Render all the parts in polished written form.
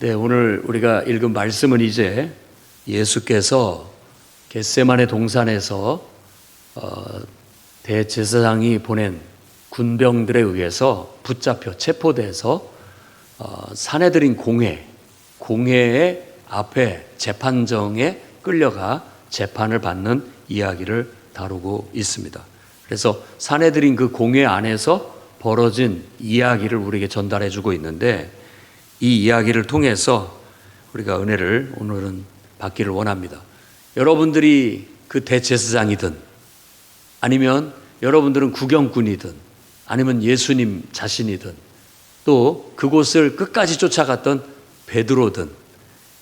네, 오늘 우리가 읽은 말씀은 이제 예수께서 겟세마네 동산에서 대제사장이 보낸 군병들에 의해서 붙잡혀 체포돼서 사내들인 공회의 앞에 재판정에 끌려가 재판을 받는 이야기를 다루고 있습니다. 그래서 사내들인 그 공회 안에서 벌어진 이야기를 우리에게 전달해 주고 있는데, 이 이야기를 통해서 우리가 은혜를 오늘은 받기를 원합니다. 여러분들이 그 대제사장이든 아니면 여러분들은 구경꾼이든 아니면 예수님 자신이든 또 그곳을 끝까지 쫓아갔던 베드로든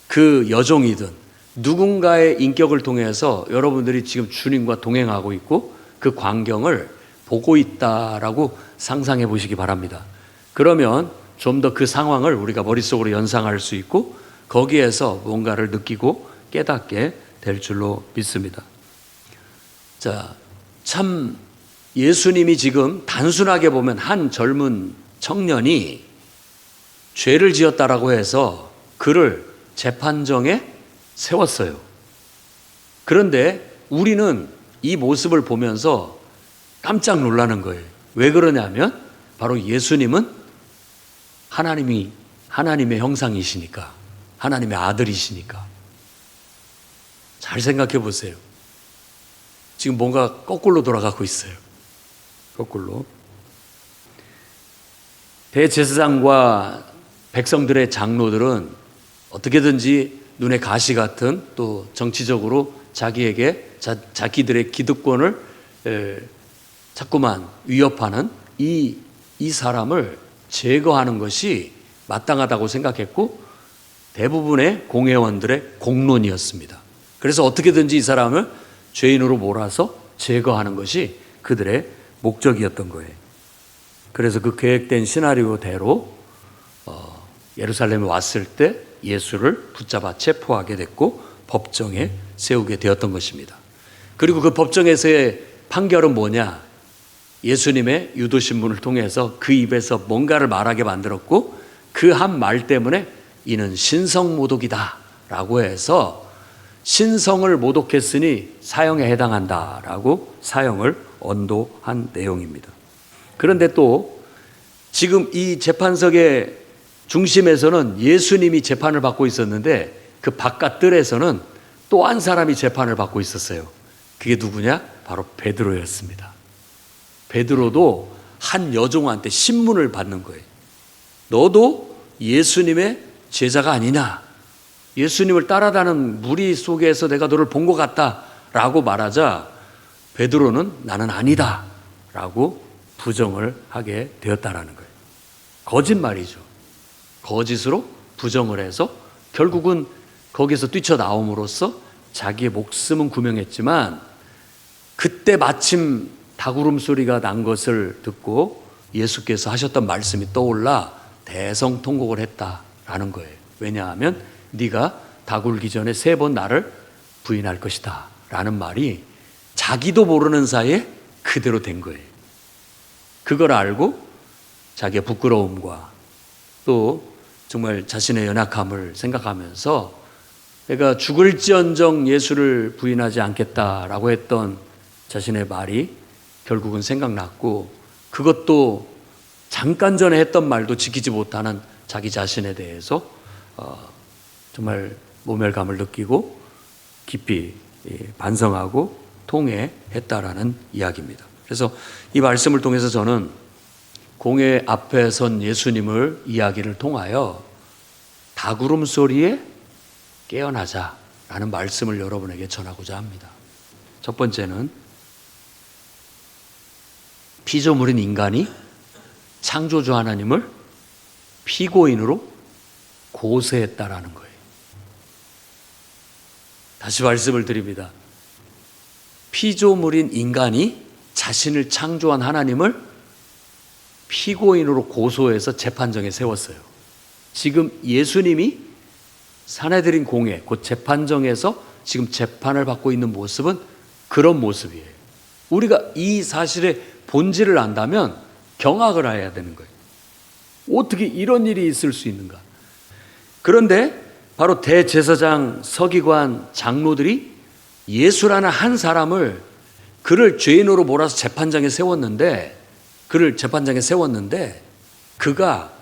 그 여종이든 누군가의 인격을 통해서 여러분들이 지금 주님과 동행하고 있고 그 광경을 보고 있다라고 상상해 보시기 바랍니다. 그러면 좀 더 그 상황을 우리가 머릿속으로 연상할 수 있고 거기에서 뭔가를 느끼고 깨닫게 될 줄로 믿습니다. 자, 참 예수님이 지금 단순하게 보면 한 젊은 청년이 죄를 지었다라고 해서 그를 재판정에 세웠어요. 그런데 우리는 이 모습을 보면서 깜짝 놀라는 거예요. 왜 그러냐면 바로 예수님은 하나님의 형상이시니까, 하나님의 아들이시니까. 잘 생각해 보세요. 지금 뭔가 거꾸로 돌아가고 있어요. 거꾸로. 대제사장과 백성들의 장로들은 어떻게든지 눈에 가시 같은, 또 정치적으로 자기들의 기득권을 자꾸만 위협하는 이 사람을 제거하는 것이 마땅하다고 생각했고 대부분의 공회원들의 공론이었습니다. 그래서 어떻게든지 이 사람을 죄인으로 몰아서 제거하는 것이 그들의 목적이었던 거예요. 그래서 그 계획된 시나리오대로 예루살렘에 왔을 때 예수를 붙잡아 체포하게 됐고 법정에 세우게 되었던 것입니다. 그리고 그 법정에서의 판결은 뭐냐? 예수님의 유도신문을 통해서 그 입에서 뭔가를 말하게 만들었고 그 한 말 때문에 이는 신성모독이다 라고 해서 신성을 모독했으니 사형에 해당한다 라고 사형을 언도한 내용입니다. 그런데 또 지금 이 재판석의 중심에서는 예수님이 재판을 받고 있었는데 그 바깥들에서는 또 한 사람이 재판을 받고 있었어요. 그게 누구냐? 바로 베드로였습니다. 베드로도 한 여종한테 신문을 받는 거예요. 너도 예수님의 제자가 아니냐? 예수님을 따라다니는 무리 속에서 내가 너를 본 것 같다 라고 말하자 베드로는 나는 아니다 라고 부정을 하게 되었다라는 거예요. 거짓말이죠. 거짓으로 부정을 해서 결국은 거기서 뛰쳐나옴으로써 자기의 목숨은 구명했지만 그때 마침 닭울음 소리가 난 것을 듣고 예수께서 하셨던 말씀이 떠올라 대성통곡을 했다라는 거예요. 왜냐하면 네가 닭 울기 전에 3번 나를 부인할 것이다 라는 말이 자기도 모르는 사이에 그대로 된 거예요. 그걸 알고 자기의 부끄러움과 또 정말 자신의 연약함을 생각하면서 내가 죽을지언정 예수를 부인하지 않겠다라고 했던 자신의 말이 결국은 생각났고 그것도 잠깐 전에 했던 말도 지키지 못하는 자기 자신에 대해서 정말 모멸감을 느끼고 깊이 반성하고 통회했다라는 이야기입니다. 그래서 이 말씀을 통해서 저는 공회 앞에 선 예수님을 이야기를 통하여 닭울음 소리에 깨어나자라는 말씀을 여러분에게 전하고자 합니다. 첫 번째는 피조물인 인간이 창조주 하나님을 피고인으로 고소했다라는 거예요. 다시 말씀을 드립니다. 피조물인 인간이 자신을 창조한 하나님을 피고인으로 고소해서 재판정에 세웠어요. 지금 예수님이 사내들인 공회, 곧 재판정에서 지금 재판을 받고 있는 모습은 그런 모습이에요. 우리가 이 사실의 본질을 안다면 경악을 해야 되는 거예요. 어떻게 이런 일이 있을 수 있는가? 그런데 바로 대제사장, 서기관, 장로들이 예수라는 한 사람을 그를 죄인으로 몰아서 재판장에 세웠는데 그가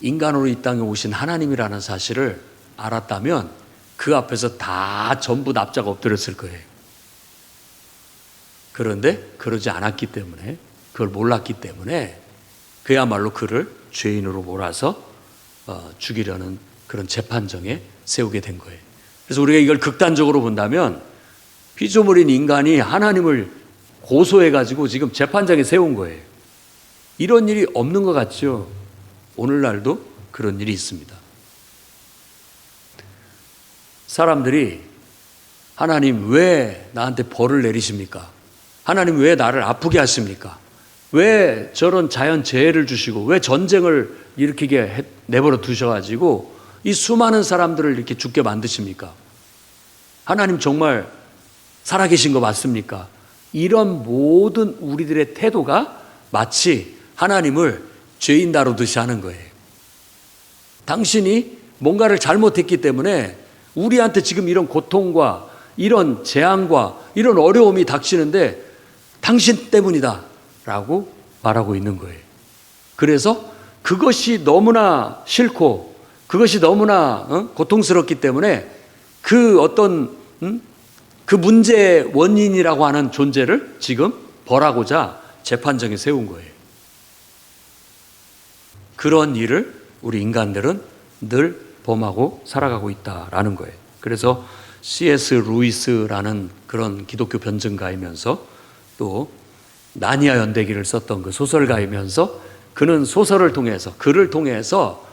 인간으로 이 땅에 오신 하나님이라는 사실을 알았다면 그 앞에서 다 전부 납작 엎드렸을 거예요. 그런데 그러지 않았기 때문에, 그걸 몰랐기 때문에 그야말로 그를 죄인으로 몰아서 죽이려는 그런 재판정에 세우게 된 거예요. 그래서 우리가 이걸 극단적으로 본다면 피조물인 인간이 하나님을 고소해가지고 지금 재판장에 세운 거예요. 이런 일이 없는 것 같죠? 오늘날도 그런 일이 있습니다. 사람들이 하나님 왜 나한테 벌을 내리십니까? 하나님 왜 나를 아프게 하십니까? 왜 저런 자연재해를 주시고 왜 전쟁을 일으키게 내버려 두셔가지고 이 수많은 사람들을 이렇게 죽게 만드십니까? 하나님 정말 살아계신 거 맞습니까? 이런 모든 우리들의 태도가 마치 하나님을 죄인 다루듯이 하는 거예요. 당신이 뭔가를 잘못했기 때문에 우리한테 지금 이런 고통과 이런 재앙과 이런 어려움이 닥치는데 당신 때문이다 라고 말하고 있는 거예요. 그래서 그것이 너무나 싫고 그것이 너무나 고통스럽기 때문에 그 어떤 그 문제의 원인이라고 하는 존재를 지금 벌하고자 재판정에 세운 거예요. 그런 일을 우리 인간들은 늘 범하고 살아가고 있다라는 거예요. 그래서 C.S. 루이스라는 그런 기독교 변증가이면서 또 나니아 연대기를 썼던 그 소설가이면서 그는 소설을 통해서 글을 통해서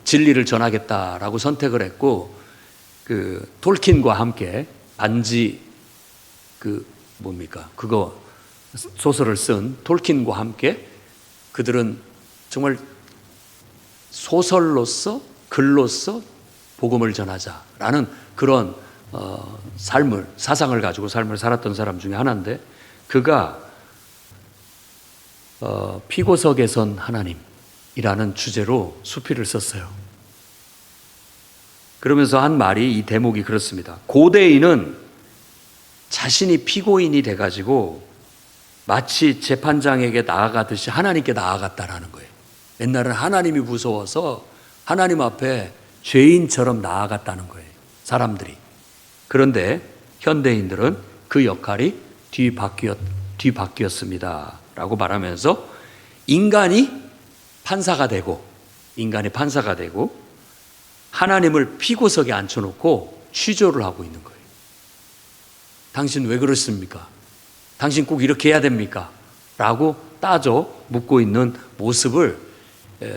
진리를 전하겠다라고 선택을 했고 그 톨킨과 함께 반지 그거 소설을 쓴 톨킨과 함께 그들은 정말 소설로서 글로서 복음을 전하자라는 그런 사상을 가지고 삶을 살았던 사람 중에 하나인데 그가 피고석에선 하나님이라는 주제로 수필을 썼어요. 그러면서 한 말이 이 대목이 그렇습니다. 고대인은 자신이 피고인이 돼가지고 마치 재판장에게 나아가듯이 하나님께 나아갔다라는 거예요. 옛날에는 하나님이 무서워서 하나님 앞에 죄인처럼 나아갔다는 거예요. 사람들이. 그런데 현대인들은 그 역할이 뒤바뀌었습니다. 라고 말하면서 인간이 판사가 되고 하나님을 피고석에 앉혀놓고 취조를 하고 있는 거예요. 당신 왜 그러십니까? 당신 꼭 이렇게 해야 됩니까? 라고 따져 묻고 있는 모습을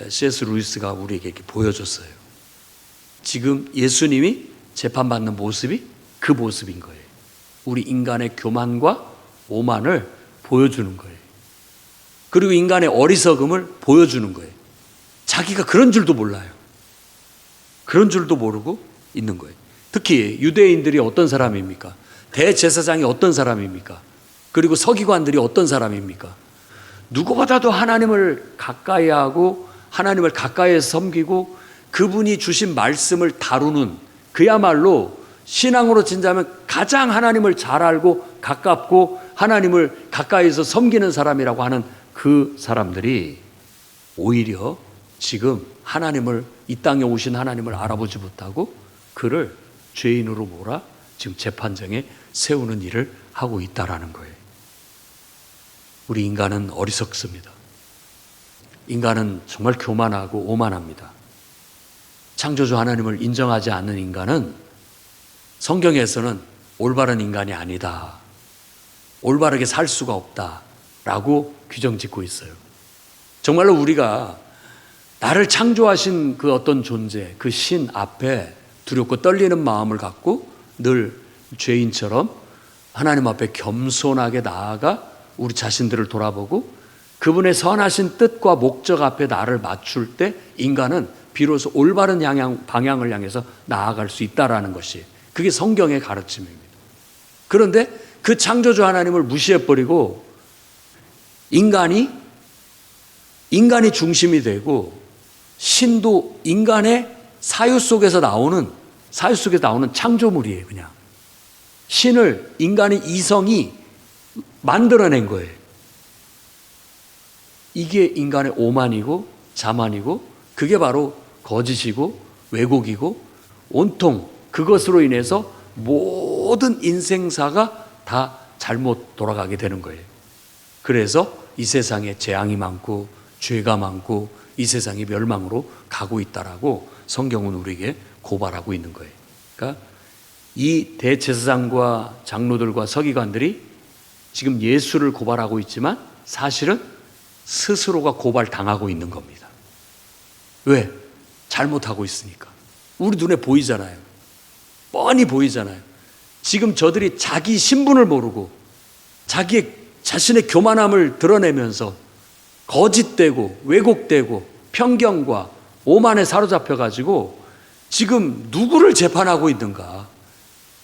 C.S. 루이스가 우리에게 이렇게 보여줬어요. 지금 예수님이 재판받는 모습이 그 모습인 거예요. 우리 인간의 교만과 오만을 보여주는 거예요. 그리고 인간의 어리석음을 보여주는 거예요. 자기가 그런 줄도 몰라요. 그런 줄도 모르고 있는 거예요. 특히 유대인들이 어떤 사람입니까? 대제사장이 어떤 사람입니까? 그리고 서기관들이 어떤 사람입니까? 누구보다도 하나님을 가까이 하고 하나님을 가까이에서 섬기고 그분이 주신 말씀을 다루는 그야말로 신앙으로 진짜면 가장 하나님을 잘 알고 가깝고 하나님을 가까이에서 섬기는 사람이라고 하는 그 사람들이 오히려 지금 하나님을 이 땅에 오신 하나님을 알아보지 못하고 그를 죄인으로 몰아 지금 재판정에 세우는 일을 하고 있다라는 거예요. 우리 인간은 어리석습니다. 인간은 정말 교만하고 오만합니다. 창조주 하나님을 인정하지 않는 인간은 성경에서는 올바른 인간이 아니다. 올바르게 살 수가 없다라고 규정짓고 있어요. 정말로 우리가 나를 창조하신 그 어떤 존재, 그 신 앞에 두렵고 떨리는 마음을 갖고 늘 죄인처럼 하나님 앞에 겸손하게 나아가 우리 자신들을 돌아보고 그분의 선하신 뜻과 목적 앞에 나를 맞출 때 인간은 비로소 올바른 방향을 향해서 나아갈 수 있다라는 것이 그게 성경의 가르침입니다. 그런데 그 창조주 하나님을 무시해버리고 인간이 중심이 되고 신도 인간의 사유 속에서 나오는 창조물이에요. 그냥 신을 인간의 이성이 만들어낸 거예요. 이게 인간의 오만이고 자만이고, 그게 바로 거짓이고 왜곡이고, 온통 그것으로 인해서 모든 인생사가 다 잘못 돌아가게 되는 거예요. 그래서 이 세상에 재앙이 많고 죄가 많고 이 세상이 멸망으로 가고 있다라고 성경은 우리에게 고발하고 있는 거예요. 그러니까 이 대제사장과 장로들과 서기관들이 지금 예수를 고발하고 있지만 사실은 스스로가 고발당하고 있는 겁니다. 왜? 잘못하고 있으니까. 우리 눈에 보이잖아요. 뻔히 보이잖아요. 지금 저들이 자기 신분을 모르고 자신의 교만함을 드러내면서 거짓되고 왜곡되고 편견과 오만에 사로잡혀가지고 지금 누구를 재판하고 있는가?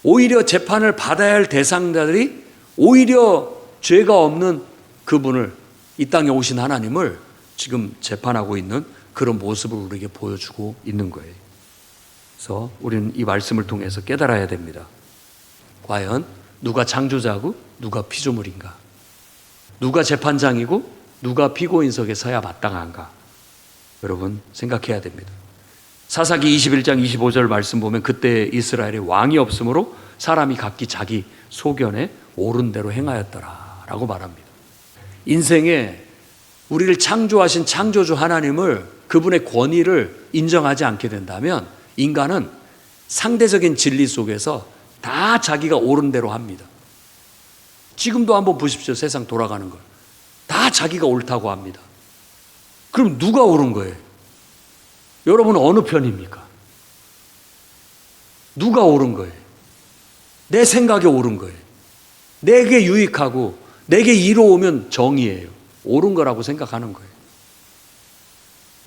오히려 재판을 받아야 할 대상자들이 오히려 죄가 없는 그분을, 이 땅에 오신 하나님을 지금 재판하고 있는 그런 모습을 우리에게 보여주고 있는 거예요. 그래서 우리는 이 말씀을 통해서 깨달아야 됩니다. 과연 누가 창조자고 누가 피조물인가? 누가 재판장이고 누가 피고인석에 서야 마땅한가? 여러분 생각해야 됩니다. 사사기 21장 25절 말씀 보면 그때 이스라엘에 왕이 없으므로 사람이 각기 자기 소견에 옳은 대로 행하였더라 라고 말합니다. 인생에 우리를 창조하신 창조주 하나님을, 그분의 권위를 인정하지 않게 된다면 인간은 상대적인 진리 속에서 다 자기가 옳은 대로 합니다. 지금도 한번 보십시오. 세상 돌아가는 걸. 다 자기가 옳다고 합니다. 그럼 누가 옳은 거예요? 여러분은 어느 편입니까? 누가 옳은 거예요? 내 생각에 옳은 거예요. 내게 유익하고 내게 이로우면 정의예요. 옳은 거라고 생각하는 거예요.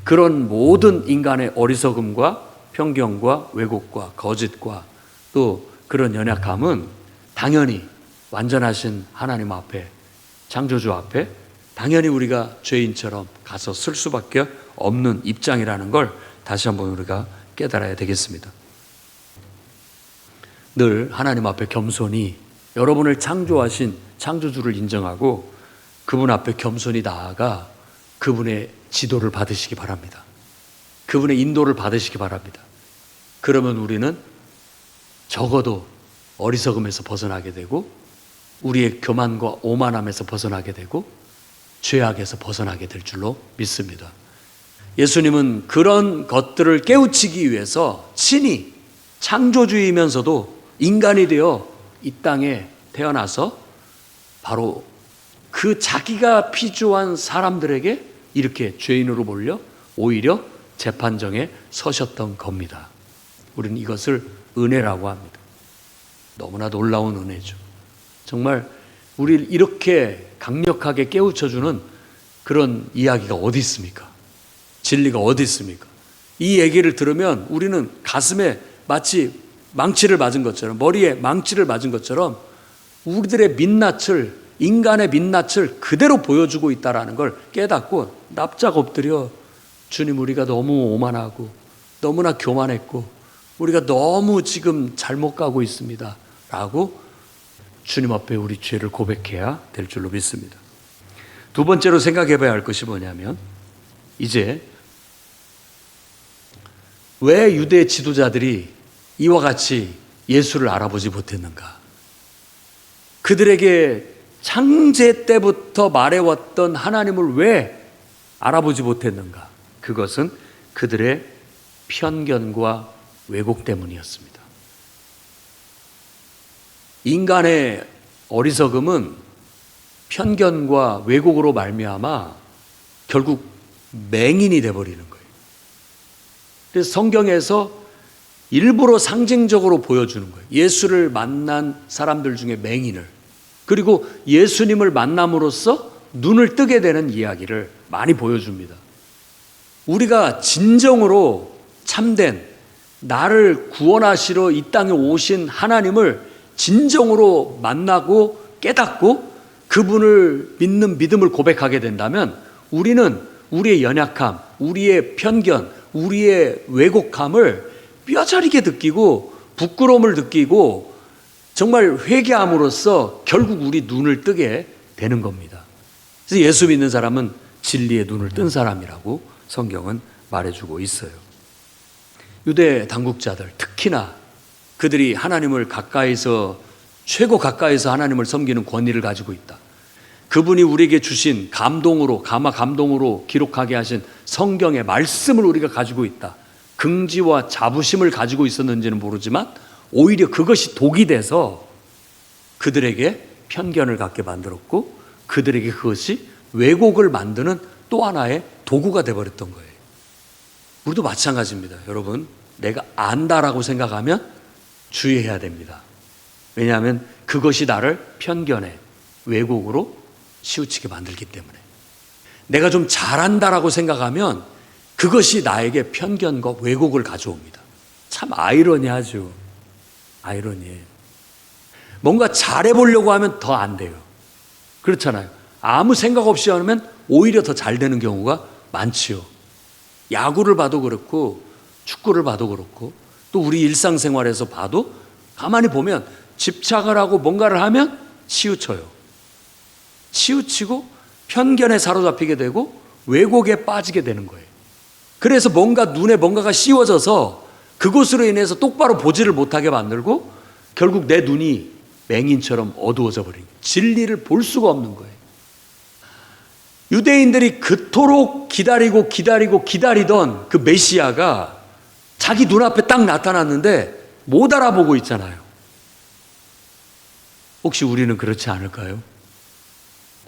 그런 모든 인간의 어리석음과 편견과 왜곡과 거짓과 또 그런 연약함은 당연히 완전하신 하나님 앞에, 창조주 앞에 당연히 우리가 죄인처럼 가서 쓸 수밖에 없는 입장이라는 걸 다시 한번 우리가 깨달아야 되겠습니다. 늘 하나님 앞에 겸손히 여러분을 창조하신 창조주를 인정하고 그분 앞에 겸손히 나아가 그분의 지도를 받으시기 바랍니다. 그분의 인도를 받으시기 바랍니다. 그러면 우리는 적어도 어리석음에서 벗어나게 되고 우리의 교만과 오만함에서 벗어나게 되고 죄악에서 벗어나게 될 줄로 믿습니다. 예수님은 그런 것들을 깨우치기 위해서 친히 창조주이면서도 인간이 되어 이 땅에 태어나서 바로 그 자기가 피조한 사람들에게 이렇게 죄인으로 몰려 오히려 재판정에 서셨던 겁니다. 우리는 이것을 은혜라고 합니다. 너무나 놀라운 은혜죠. 정말 우리를 이렇게 강력하게 깨우쳐주는 그런 이야기가 어디 있습니까? 진리가 어디 있습니까? 이 얘기를 들으면 우리는 가슴에 마치 망치를 맞은 것처럼, 머리에 망치를 맞은 것처럼 우리들의 민낯을, 인간의 민낯을 그대로 보여주고 있다는 걸 깨닫고 납작 엎드려 주님, 우리가 너무 오만하고 너무나 교만했고 우리가 너무 지금 잘못 가고 있습니다 라고 주님 앞에 우리 죄를 고백해야 될 줄로 믿습니다. 두 번째로 생각해 봐야 할 것이 뭐냐면, 이제 왜 유대 지도자들이 이와 같이 예수를 알아보지 못했는가? 그들에게 창세 때부터 말해왔던 하나님을 왜 알아보지 못했는가? 그것은 그들의 편견과 왜곡 때문이었습니다. 인간의 어리석음은 편견과 왜곡으로 말미암아 결국 맹인이 되어버리는 거예요. 그래서 성경에서 일부러 상징적으로 보여주는 거예요. 예수를 만난 사람들 중에 맹인을, 그리고 예수님을 만남으로써 눈을 뜨게 되는 이야기를 많이 보여줍니다. 우리가 진정으로 참된 나를 구원하시러 이 땅에 오신 하나님을 진정으로 만나고 깨닫고 그분을 믿는 믿음을 고백하게 된다면 우리는 우리의 연약함, 우리의 편견, 우리의 왜곡함을 뼈저리게 느끼고 부끄러움을 느끼고 정말 회개함으로써 결국 우리 눈을 뜨게 되는 겁니다. 그래서 예수 믿는 사람은 진리의 눈을 뜬 사람이라고 성경은 말해주고 있어요. 유대 당국자들, 특히나 그들이 하나님을 최고 가까이서 하나님을 섬기는 권위를 가지고 있다. 그분이 우리에게 주신 감동으로, 가마 감동으로 기록하게 하신 성경의 말씀을 우리가 가지고 있다. 긍지와 자부심을 가지고 있었는지는 모르지만 오히려 그것이 독이 돼서 그들에게 편견을 갖게 만들었고 그들에게 그것이 왜곡을 만드는 또 하나의 도구가 되어버렸던 거예요. 우리도 마찬가지입니다. 여러분, 내가 안다라고 생각하면 주의해야 됩니다. 왜냐하면 그것이 나를 편견에, 왜곡으로 치우치게 만들기 때문에. 내가 좀 잘한다라고 생각하면 그것이 나에게 편견과 왜곡을 가져옵니다. 참 아이러니하죠. 아이러니해요. 뭔가 잘해보려고 하면 더 안 돼요. 그렇잖아요. 아무 생각 없이 하면 오히려 더 잘 되는 경우가 많지요. 야구를 봐도 그렇고 축구를 봐도 그렇고 또 우리 일상생활에서 봐도 가만히 보면 집착을 하고 뭔가를 하면 치우쳐요. 치우치고 편견에 사로잡히게 되고 왜곡에 빠지게 되는 거예요. 그래서 눈에 뭔가가 씌워져서 그것으로 인해서 똑바로 보지를 못하게 만들고 결국 내 눈이 맹인처럼 어두워져 버린 거예요. 진리를 볼 수가 없는 거예요. 유대인들이 그토록 기다리던 그 메시아가 자기 눈앞에 딱 나타났는데 못 알아보고 있잖아요. 혹시 우리는 그렇지 않을까요?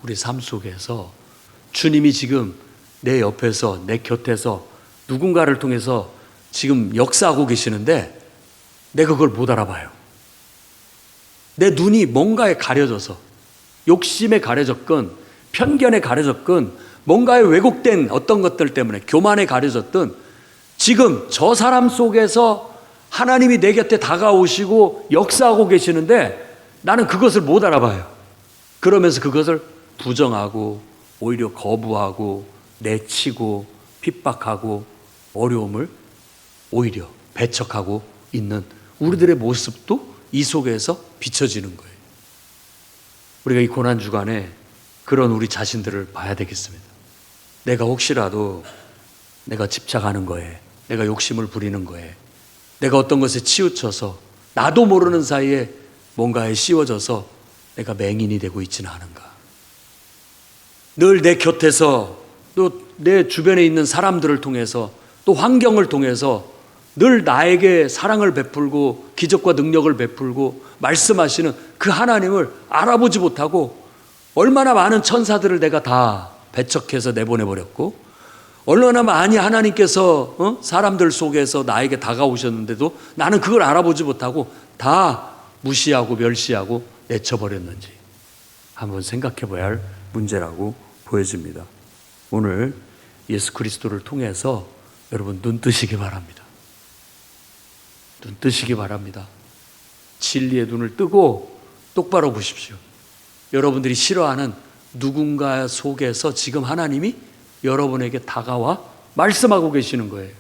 우리 삶 속에서 주님이 지금 내 옆에서, 내 곁에서 누군가를 통해서 지금 역사하고 계시는데 내가 그걸 못 알아봐요. 내 눈이 뭔가에 가려져서 욕심에 가려졌건 편견에 가려졌건 뭔가에 왜곡된 어떤 것들 때문에 교만에 가려졌든 지금 저 사람 속에서 하나님이 내 곁에 다가오시고 역사하고 계시는데 나는 그것을 못 알아봐요. 그러면서 그것을 부정하고 오히려 거부하고 내치고 핍박하고 어려움을 오히려 배척하고 있는 우리들의 모습도 이 속에서 비춰지는 거예요. 우리가 이 고난주간에 그런 우리 자신들을 봐야 되겠습니다. 내가 혹시라도 내가 집착하는 거에, 내가 욕심을 부리는 거에, 내가 어떤 것에 치우쳐서 나도 모르는 사이에 뭔가에 씌워져서 내가 맹인이 되고 있지는 않은가. 늘 내 곁에서 또 내 주변에 있는 사람들을 통해서 또 환경을 통해서 늘 나에게 사랑을 베풀고 기적과 능력을 베풀고 말씀하시는 그 하나님을 알아보지 못하고 얼마나 많은 천사들을 내가 다 배척해서 내보내버렸고 얼마나 많이 하나님께서 사람들 속에서 나에게 다가오셨는데도 나는 그걸 알아보지 못하고 다 무시하고 멸시하고 내쳐버렸는지 한번 생각해 봐야 할 문제라고 보여집니다. 오늘 예수 그리스도를 통해서 여러분 눈 뜨시기 바랍니다. 눈 뜨시기 바랍니다. 진리의 눈을 뜨고 똑바로 보십시오. 여러분들이 싫어하는 누군가 속에서 지금 하나님이 여러분에게 다가와 말씀하고 계시는 거예요.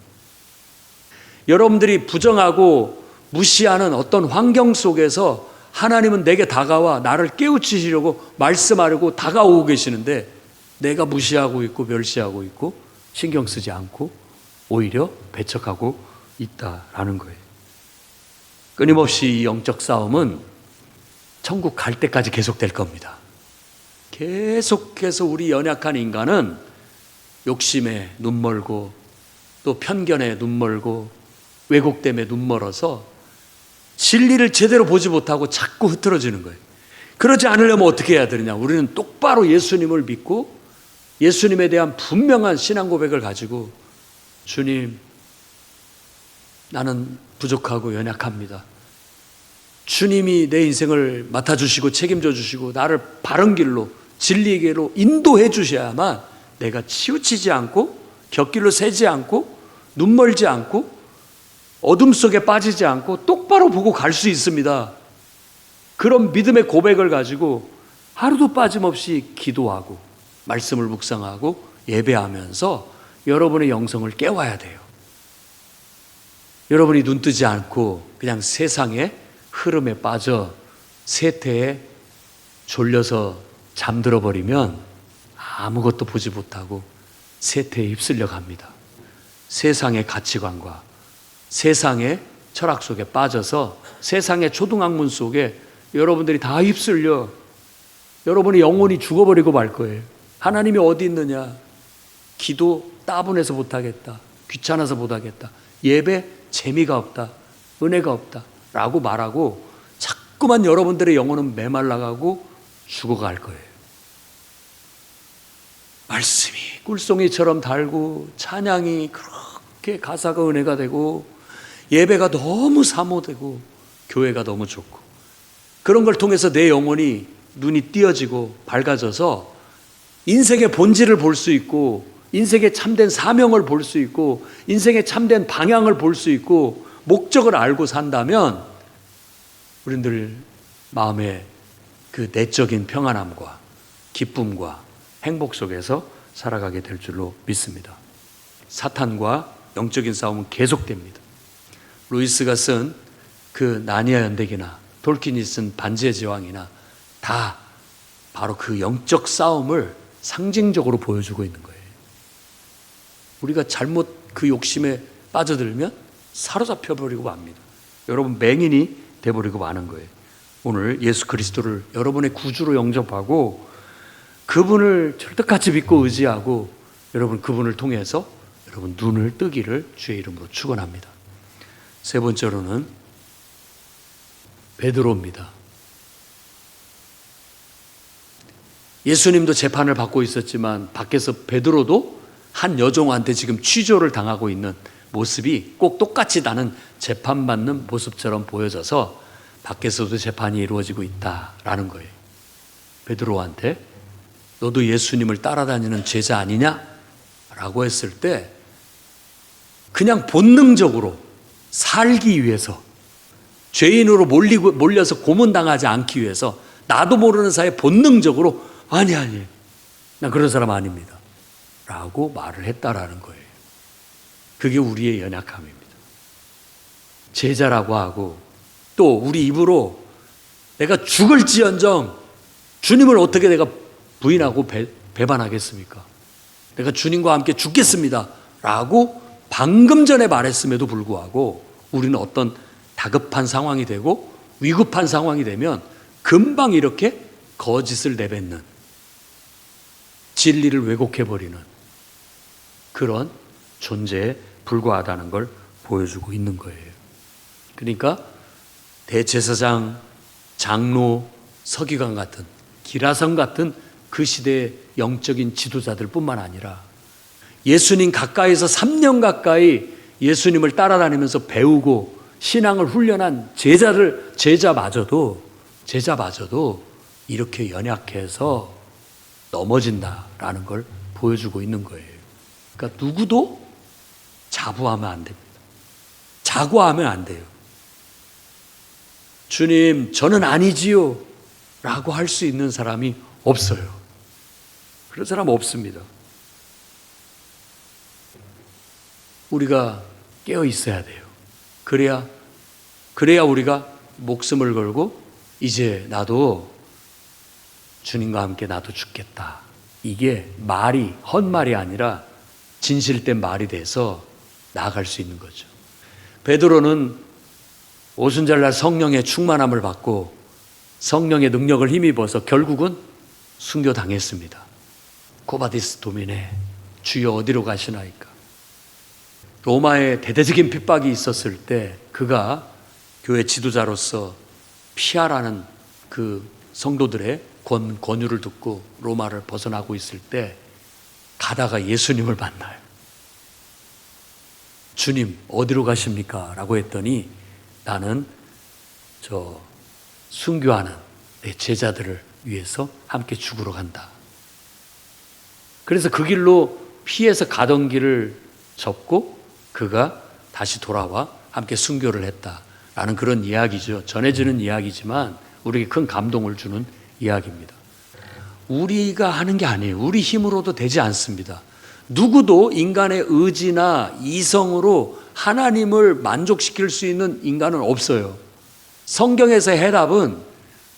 여러분들이 부정하고 무시하는 어떤 환경 속에서 하나님은 내게 다가와 나를 깨우치시려고 말씀하려고 다가오고 계시는데 내가 무시하고 있고 멸시하고 있고 신경 쓰지 않고 오히려 배척하고 있다라는 거예요. 끊임없이 이 영적 싸움은 천국 갈 때까지 계속될 겁니다. 계속해서 우리 연약한 인간은 욕심에 눈 멀고 또 편견에 눈 멀고 왜곡됨에 눈 멀어서 진리를 제대로 보지 못하고 자꾸 흐트러지는 거예요. 그러지 않으려면 어떻게 해야 되느냐? 우리는 똑바로 예수님을 믿고 예수님에 대한 분명한 신앙 고백을 가지고 주님, 나는 부족하고 연약합니다. 주님이 내 인생을 맡아주시고 책임져 주시고 나를 바른 길로 진리의 길로 인도해 주셔야만 내가 치우치지 않고 곁길로 새지 않고 눈 멀지 않고 어둠 속에 빠지지 않고 똑바로 보고 갈 수 있습니다. 그런 믿음의 고백을 가지고 하루도 빠짐없이 기도하고 말씀을 묵상하고 예배하면서 여러분의 영성을 깨워야 돼요. 여러분이 눈 뜨지 않고 그냥 세상의 흐름에 빠져 세태에 졸려서 잠들어 버리면 아무것도 보지 못하고 세태에 휩쓸려 갑니다. 세상의 가치관과 세상의 철학 속에 빠져서 세상의 초등학문 속에 여러분들이 다 휩쓸려 여러분의 영혼이 죽어버리고 말 거예요. 하나님이 어디 있느냐? 기도 따분해서 못하겠다. 귀찮아서 못하겠다. 예배 재미가 없다. 은혜가 없다. 라고 말하고 자꾸만 여러분들의 영혼은 메말라가고 죽어갈 거예요. 말씀이 꿀송이처럼 달고 찬양이 그렇게 가사가 은혜가 되고 예배가 너무 사모되고 교회가 너무 좋고 그런 걸 통해서 내 영혼이 눈이 띄어지고 밝아져서 인생의 본질을 볼 수 있고 인생의 참된 사명을 볼 수 있고 인생의 참된 방향을 볼 수 있고 목적을 알고 산다면 우리들 마음의 그 내적인 평안함과 기쁨과 행복 속에서 살아가게 될 줄로 믿습니다. 사탄과 영적인 싸움은 계속됩니다. 루이스가 쓴 그 나니아 연대기나 톨킨이 쓴 반지의 제왕이나 다 바로 그 영적 싸움을 상징적으로 보여주고 있는 거예요. 우리가 잘못 그 욕심에 빠져들면 사로잡혀 버리고 맙니다. 여러분 맹인이 돼버리고 마는 거예요. 오늘 예수 그리스도를 여러분의 구주로 영접하고 그분을 절대같이 믿고 의지하고 여러분 그분을 통해서 여러분 눈을 뜨기를 주의 이름으로 축원합니다. 세 번째로는 베드로입니다. 예수님도 재판을 받고 있었지만 밖에서 베드로도 한 여종한테 지금 취조를 당하고 있는 모습이 꼭 똑같이 나는 재판받는 모습처럼 보여져서 밖에서도 재판이 이루어지고 있다라는 거예요. 베드로한테 너도 예수님을 따라다니는 제자 아니냐? 라고 했을 때 그냥 본능적으로 살기 위해서 죄인으로 몰려서 고문당하지 않기 위해서 나도 모르는 사이에 본능적으로 아니 난 그런 사람 아닙니다 라고 말을 했다라는 거예요. 그게 우리의 연약함입니다. 제자라고 하고 또 우리 입으로 내가 죽을지언정 주님을 어떻게 내가 부인하고 배반하겠습니까? 내가 주님과 함께 죽겠습니다 라고 방금 전에 말했음에도 불구하고 우리는 어떤 다급한 상황이 되고 위급한 상황이 되면 금방 이렇게 거짓을 내뱉는 진리를 왜곡해버리는 그런 존재에 불과하다는 걸 보여주고 있는 거예요. 그러니까 대제사장, 장로, 서기관 같은 기라성 같은 그 시대의 영적인 지도자들 뿐만 아니라 예수님 가까이서 3년 가까이 예수님을 따라다니면서 배우고 신앙을 훈련한 제자마저도 이렇게 연약해서 넘어진다라는 걸 보여주고 있는 거예요. 그러니까 누구도 자부하면 안 됩니다. 자고하면 안 돼요. 주님, 저는 아니지요 라고 할 수 있는 사람이 없어요. 그런 사람 없습니다. 우리가 깨어 있어야 돼요. 그래야 우리가 목숨을 걸고 이제 나도 주님과 함께 나도 죽겠다. 이게 말이 헛말이 아니라 진실된 말이 돼서 나아갈 수 있는 거죠. 베드로는 오순절날 성령의 충만함을 받고 성령의 능력을 힘입어서 결국은 순교당했습니다. 코바디스 도미네, 주여 어디로 가시나이까? 로마에 대대적인 핍박이 있었을 때 그가 교회 지도자로서 피하라는 그 성도들의 권유를 듣고 로마를 벗어나고 있을 때 가다가 예수님을 만나요. 주님 어디로 가십니까? 라고 했더니 나는 순교하는 내 제자들을 위해서 함께 죽으러 간다. 그래서 그 길로 피해서 가던 길을 접고 그가 다시 돌아와 함께 순교를 했다라는 그런 이야기죠. 전해지는 이야기지만 우리에게 큰 감동을 주는 이야기입니다. 우리가 하는 게 아니에요. 우리 힘으로도 되지 않습니다. 누구도 인간의 의지나 이성으로 하나님을 만족시킬 수 있는 인간은 없어요. 성경에서의 해답은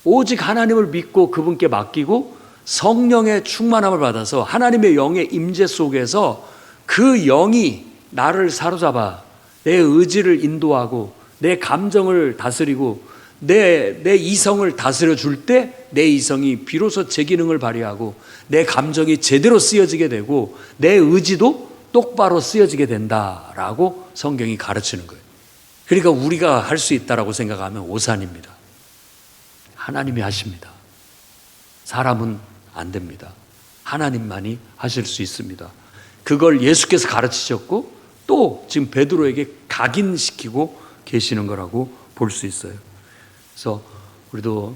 오직 하나님을 믿고 그분께 맡기고 성령의 충만함을 받아서 하나님의 영의 임재 속에서 그 영이 나를 사로잡아 내 의지를 인도하고 내 감정을 다스리고 내 이성을 다스려 줄 때 내 이성이 비로소 제 기능을 발휘하고 내 감정이 제대로 쓰여지게 되고 내 의지도 똑바로 쓰여지게 된다라고 성경이 가르치는 거예요. 그러니까 우리가 할 수 있다라고 생각하면 오산입니다. 하나님이 하십니다. 사람은 안 됩니다. 하나님만이 하실 수 있습니다. 그걸 예수께서 가르치셨고 또 지금 베드로에게 각인시키고 계시는 거라고 볼 수 있어요. 그래서 우리도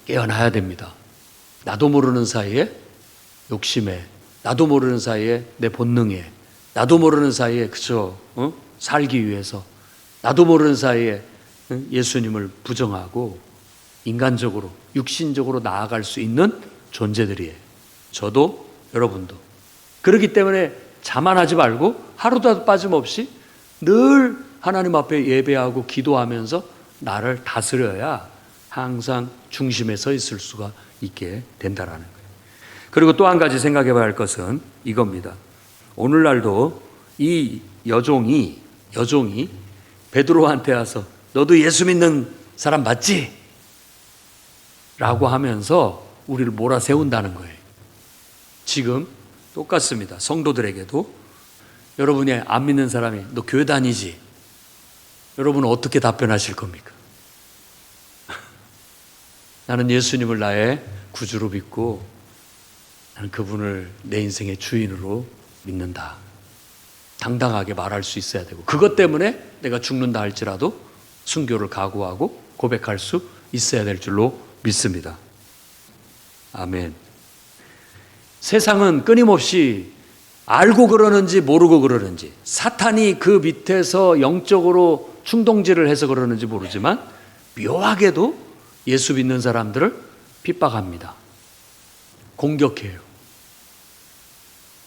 깨어나야 됩니다. 나도 모르는 사이에 욕심에, 나도 모르는 사이에 내 본능에, 나도 모르는 사이에 그저 살기 위해서, 나도 모르는 사이에 예수님을 부정하고 인간적으로, 육신적으로 나아갈 수 있는 존재들이에요. 저도 여러분도. 그렇기 때문에 자만하지 말고 하루도 빠짐없이 늘 하나님 앞에 예배하고 기도하면서 나를 다스려야 항상 중심에 서 있을 수가 있게 된다라는 거예요. 그리고 또 한 가지 생각해 봐야 할 것은 이겁니다. 오늘날도 이 여종이 베드로한테 와서 너도 예수 믿는 사람 맞지? 라고 하면서 우리를 몰아세운다는 거예요. 지금 똑같습니다. 성도들에게도 여러분이 안 믿는 사람이 너 교회 다니지? 여러분은 어떻게 답변하실 겁니까? 나는 예수님을 나의 구주로 믿고 나는 그분을 내 인생의 주인으로 믿는다. 당당하게 말할 수 있어야 되고 그것 때문에 내가 죽는다 할지라도 순교를 각오하고 고백할 수 있어야 될 줄로 믿습니다. 아멘. 세상은 끊임없이 알고 그러는지 모르고 그러는지 사탄이 그 밑에서 영적으로 충동질을 해서 그러는지 모르지만 묘하게도 예수 믿는 사람들을 핍박합니다. 공격해요.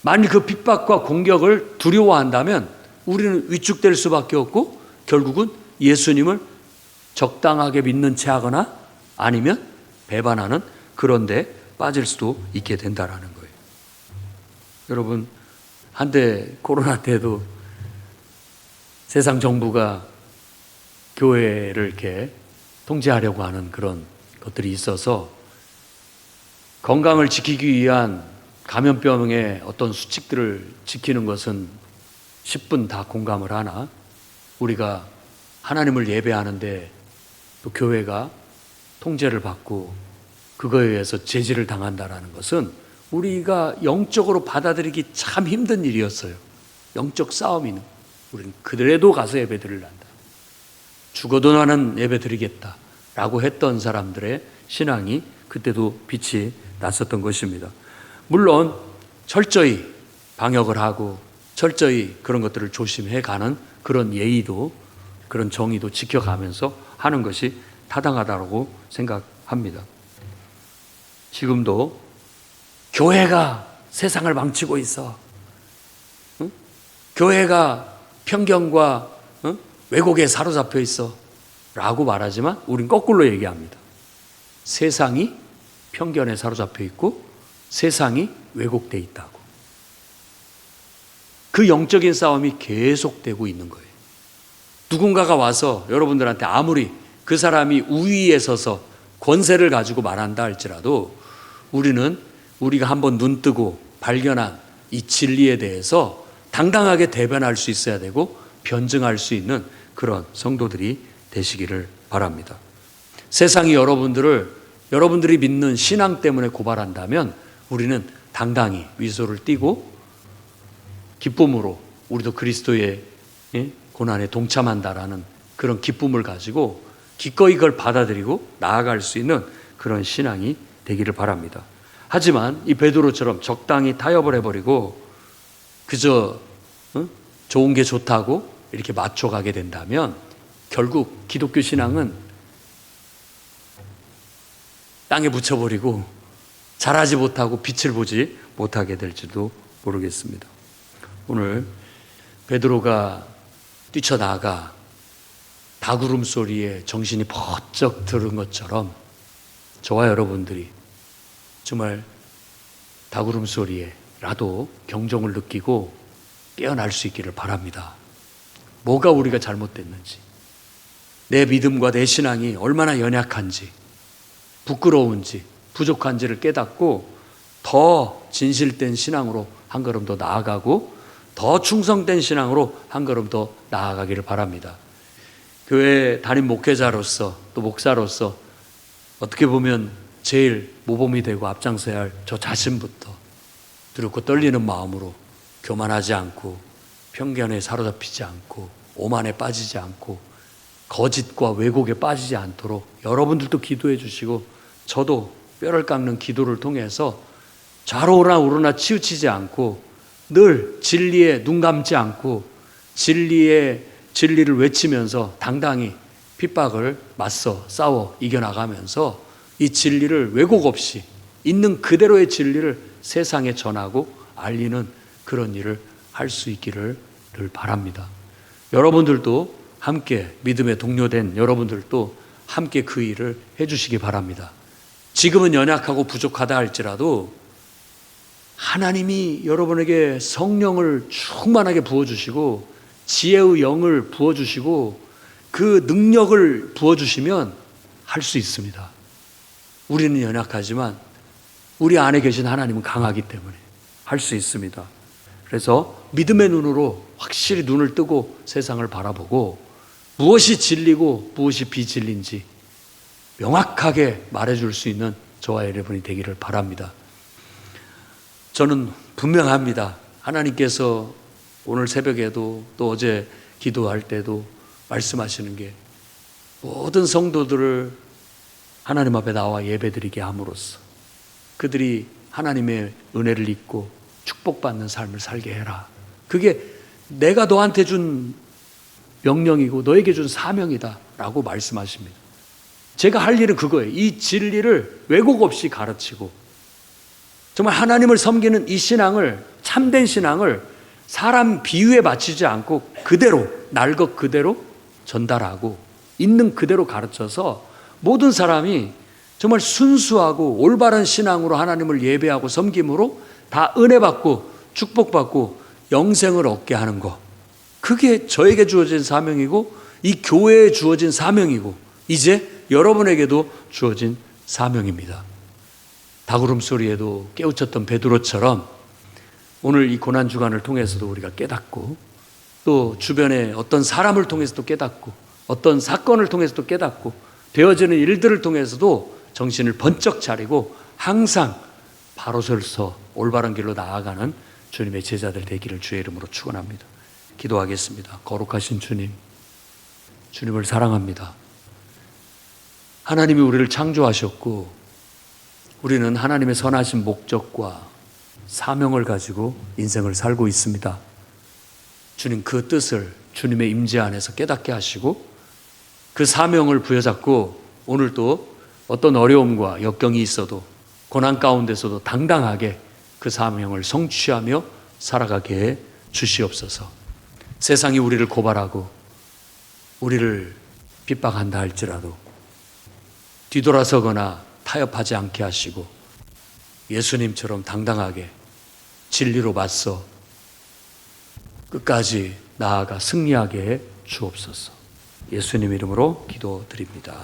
만일 그 핍박과 공격을 두려워한다면 우리는 위축될 수밖에 없고 결국은 예수님을 적당하게 믿는 채 하거나 아니면 배반하는 그런 데 빠질 수도 있게 된다라는 거예요. 여러분, 한때 코로나 때도 세상 정부가 교회를 이렇게 통제하려고 하는 그런 것들이 있어서 건강을 지키기 위한 감염병의 어떤 수칙들을 지키는 것은 10분 다 공감을 하나 우리가 하나님을 예배하는데 또 교회가 통제를 받고 그거에 의해서 제지를 당한다라는 것은 우리가 영적으로 받아들이기 참 힘든 일이었어요. 영적 싸움이는 우리는 그래도 가서 예배드리란다. 죽어도 나는 예배드리겠다라고 했던 사람들의 신앙이 그때도 빛이 났었던 것입니다. 물론 철저히 방역을 하고 철저히 그런 것들을 조심해가는 그런 예의도 그런 정의도 지켜가면서 하는 것이 타당하다고 생각합니다. 지금도 교회가 세상을 망치고 있어. 응? 교회가 편견과 왜곡에 사로잡혀 있어 라고 말하지만 우린 거꾸로 얘기합니다. 세상이 편견에 사로잡혀 있고 세상이 왜곡되어 있다고. 그 영적인 싸움이 계속되고 있는 거예요. 누군가가 와서 여러분들한테 아무리 그 사람이 우위에 서서 권세를 가지고 말한다 할지라도 우리는 우리가 한번 눈 뜨고 발견한 이 진리에 대해서 당당하게 대변할 수 있어야 되고 변증할 수 있는 그런 성도들이 되시기를 바랍니다. 세상이 여러분들이 믿는 신앙 때문에 고발한다면 우리는 당당히 위소를 띠고 기쁨으로 우리도 그리스도의 고난에 동참한다라는 그런 기쁨을 가지고 기꺼이 그걸 받아들이고 나아갈 수 있는 그런 신앙이 되기를 바랍니다. 하지만 이 베드로처럼 적당히 타협을 해버리고 그저 좋은 게 좋다고 이렇게 맞춰가게 된다면 결국 기독교 신앙은 땅에 묻혀버리고 자라지 못하고 빛을 보지 못하게 될지도 모르겠습니다. 오늘 베드로가 뛰쳐나가 다구름 소리에 정신이 번쩍 들은 것처럼 저와 여러분들이 정말 다구름 소리에라도 경종을 느끼고 깨어날 수 있기를 바랍니다. 뭐가 우리가 잘못됐는지, 내 믿음과 내 신앙이 얼마나 연약한지, 부끄러운지, 부족한지를 깨닫고 더 진실된 신앙으로 한 걸음 더 나아가고 더 충성된 신앙으로 한 걸음 더 나아가기를 바랍니다. 교회 담임 목회자로서 또 목사로서 어떻게 보면 제일 모범이 되고 앞장서야 할 저 자신부터 두렵고 떨리는 마음으로 교만하지 않고 편견에 사로잡히지 않고 오만에 빠지지 않고 거짓과 왜곡에 빠지지 않도록 여러분들도 기도해 주시고 저도 뼈를 깎는 기도를 통해서 좌로나 우로나 치우치지 않고 늘 진리에 눈 감지 않고 진리를 외치면서 당당히 핍박을 맞서 싸워 이겨나가면서 이 진리를 왜곡 없이 있는 그대로의 진리를 세상에 전하고 알리는 그런 일을 할 수 있기를 늘 바랍니다. 여러분들도 함께 믿음의 동료된 여러분들도 함께 그 일을 해주시기 바랍니다. 지금은 연약하고 부족하다 할지라도 하나님이 여러분에게 성령을 충만하게 부어주시고 지혜의 영을 부어주시고 그 능력을 부어주시면 할 수 있습니다. 우리는 연약하지만 우리 안에 계신 하나님은 강하기 때문에 할 수 있습니다. 그래서 믿음의 눈으로 확실히 눈을 뜨고 세상을 바라보고 무엇이 진리고 무엇이 비진리인지 명확하게 말해줄 수 있는 저와 여러분이 되기를 바랍니다. 저는 분명합니다. 하나님께서 오늘 새벽에도 또 어제 기도할 때도 말씀하시는 게 모든 성도들을 하나님 앞에 나와 예배드리게 함으로써 그들이 하나님의 은혜를 입고 축복받는 삶을 살게 해라. 그게 내가 너한테 준 명령이고 너에게 준 사명이다 라고 말씀하십니다. 제가 할 일은 그거예요. 이 진리를 왜곡 없이 가르치고 정말 하나님을 섬기는 이 신앙을, 참된 신앙을 사람 비유에 맞추지 않고 그대로, 날 것 그대로 전달하고 있는 그대로 가르쳐서 모든 사람이 정말 순수하고 올바른 신앙으로 하나님을 예배하고 섬김으로 다 은혜받고 축복받고 영생을 얻게 하는 것. 그게 저에게 주어진 사명이고 이 교회에 주어진 사명이고 이제 여러분에게도 주어진 사명입니다. 다구름 소리에도 깨우쳤던 베드로처럼 오늘 이 고난주간을 통해서도 우리가 깨닫고 또 주변에 어떤 사람을 통해서도 깨닫고 어떤 사건을 통해서도 깨닫고 되어지는 일들을 통해서도 정신을 번쩍 차리고 항상 바로 서서 올바른 길로 나아가는 주님의 제자들 되기를 주의 이름으로 축원합니다. 기도하겠습니다. 거룩하신 주님, 주님을 사랑합니다. 하나님이 우리를 창조하셨고 우리는 하나님의 선하신 목적과 사명을 가지고 인생을 살고 있습니다. 주님 그 뜻을 주님의 임재 안에서 깨닫게 하시고 그 사명을 부여잡고 오늘도 어떤 어려움과 역경이 있어도 고난 가운데서도 당당하게 그 사명을 성취하며 살아가게 해 주시옵소서. 세상이 우리를 고발하고 우리를 핍박한다 할지라도 뒤돌아서거나 타협하지 않게 하시고 예수님처럼 당당하게 진리로 맞서 끝까지 나아가 승리하게 해 주옵소서. 예수님 이름으로 기도드립니다.